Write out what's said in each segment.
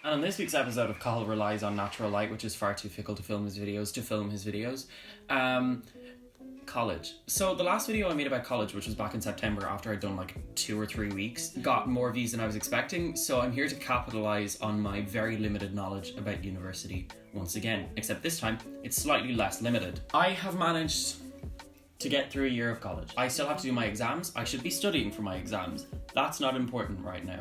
And on this week's episode of Cathal Relies on Natural Light, which is far too fickle to film his videos, college. So the last video I made about college, which was back in September after I'd done like 2 or 3 weeks, got more views than I was expecting, so I'm here to capitalise on my very limited knowledge about university once again, except this time it's slightly less limited. I have managed to get through a year of college. I still have to do my exams. I should be studying for my exams. That's not important right now.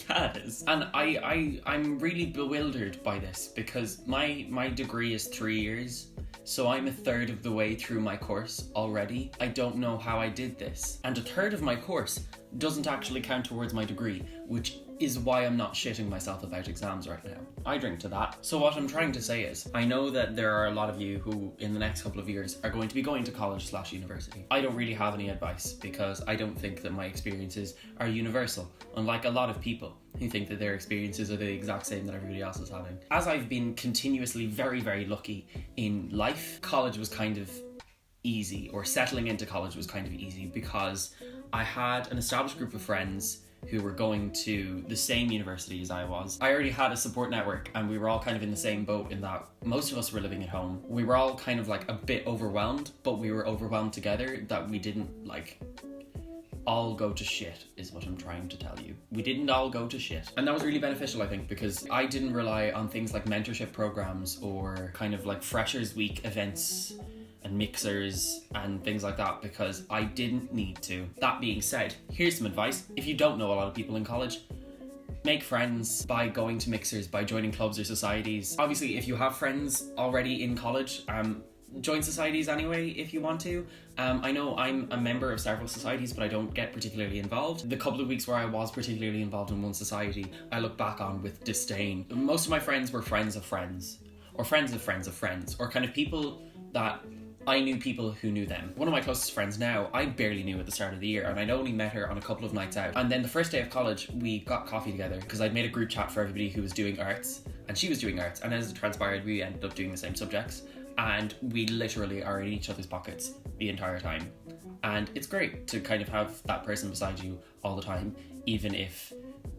Yeah, it is. And I'm really bewildered by this because my degree is 3 years. So I'm a third of the way through my course already. I don't know how I did this. And a third of my course doesn't actually count towards my degree, which is why I'm not shitting myself about exams right now. I drink to that. So what I'm trying to say is, I know that there are a lot of you who in the next couple of years are going to be going to college/university. I don't really have any advice because I don't think that my experiences are universal, unlike a lot of people who think that their experiences are the exact same that everybody else is having. As I've been continuously very, very lucky in life, college was kind of easy, or settling into college was kind of easy because I had an established group of friends who were going to the same university as I was. I already had a support network and we were all kind of in the same boat in that most of us were living at home. We were all kind of like a bit overwhelmed, but we were overwhelmed together, that we didn't like all go to shit is what I'm trying to tell you. We didn't all go to shit. And that was really beneficial, I think, because I didn't rely on things like mentorship programs or kind of like Freshers Week events and mixers and things like that, because I didn't need to. That being said, here's some advice. If you don't know a lot of people in college, make friends by going to mixers, by joining clubs or societies. Obviously, if you have friends already in college, join societies anyway if you want to. I know I'm a member of several societies, but I don't get particularly involved. The couple of weeks where I was particularly involved in one society, I look back on with disdain. Most of my friends were friends of friends, or friends of friends of friends, or kind of people that I knew people who knew them. One of my closest friends now, I barely knew at the start of the year, and I'd only met her on a couple of nights out. And then the first day of college, we got coffee together because I'd made a group chat for everybody who was doing arts, and she was doing arts, and as it transpired, we ended up doing the same subjects, and we literally are in each other's pockets the entire time. And it's great to kind of have that person beside you all the time, even if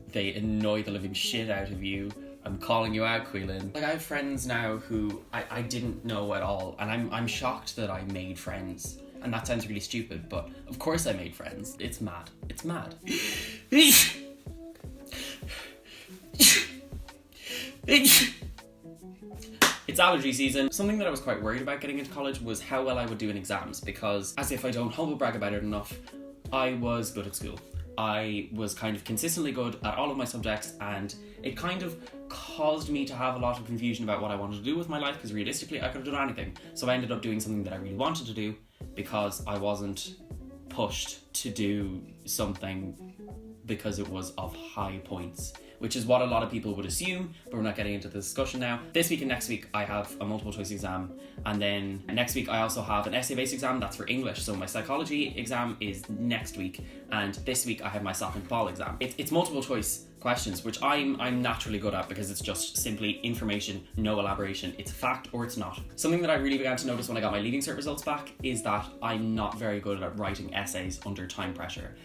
they annoy the living shit out of you. I'm calling you out, Quillen. Like, I have friends now who I didn't know at all, and I'm shocked that I made friends. And that sounds really stupid, but of course I made friends. It's mad. It's mad. It's allergy season. Something that I was quite worried about getting into college was how well I would do in exams, because as if I don't humble brag about it enough, I was good at school. I was kind of consistently good at all of my subjects, and it kind of caused me to have a lot of confusion about what I wanted to do with my life, because realistically I could have done anything. So I ended up doing something that I really wanted to do because I wasn't pushed to do something because it was of high points, which is what a lot of people would assume, but we're not getting into the discussion now. This week and next week I have a multiple choice exam, and then next week I also have an essay-based exam. That's for English. So my psychology exam is next week, and this week I have my sock and ball exam. It's multiple choice questions, which I'm naturally good at because it's just simply information, no elaboration. It's fact or it's not. Something that I really began to notice when I got my Leaving Cert results back is that I'm not very good at writing essays under time pressure.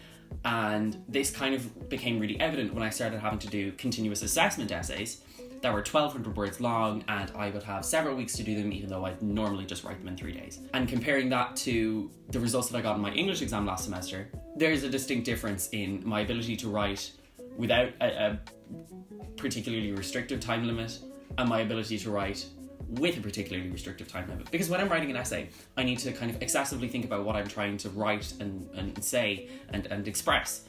And this kind of became really evident when I started having to do continuous assessment essays that were 1,200 words long, and I would have several weeks to do them, even though I'd normally just write them in 3 days. And comparing that to the results that I got in my English exam last semester, there's a distinct difference in my ability to write without a particularly restrictive time limit and my ability to write with a particularly restrictive time limit. Because when I'm writing an essay, I need to kind of excessively think about what I'm trying to write and say and express.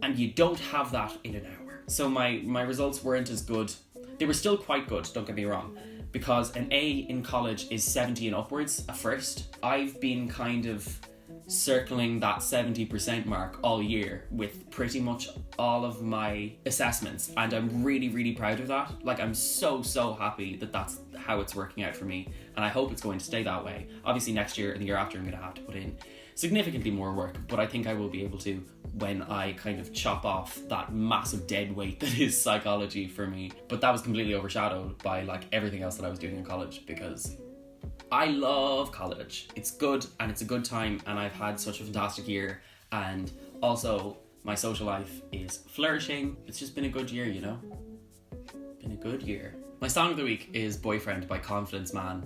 And you don't have that in an hour. So my results weren't as good. They were still quite good, don't get me wrong, because an A in college is 70 and upwards at first. I've been kind of circling that 70% mark all year with pretty much all of my assessments, and I'm really, really proud of that. Like, I'm so happy that that's how it's working out for me, and I hope it's going to stay that way. Obviously next year and the year after I'm going to have to put in significantly more work, but I think I will be able to when I kind of chop off that massive dead weight that is psychology for me. But that was completely overshadowed by like everything else that I was doing in college, because I love college. It's good and it's a good time, and I've had such a fantastic year, and also my social life is flourishing. It's just been a good year, you know? Been a good year. My song of the week is Boyfriend by Confidence Man.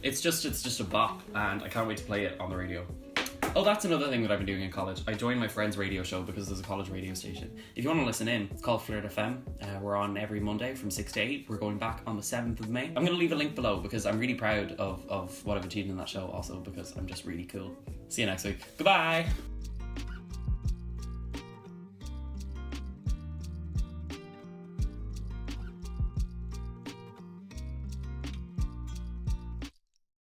It's just a bop, and I can't wait to play it on the radio. Oh, that's another thing that I've been doing in college. I joined my friend's radio show because there's a college radio station. If you want to listen in, it's called Flirt FM. We're on every Monday from 6 to 8. We're going back on the 7th of May. I'm going to leave a link below because I'm really proud of what I've achieved in that show also because I'm just really cool. See you next week. Goodbye!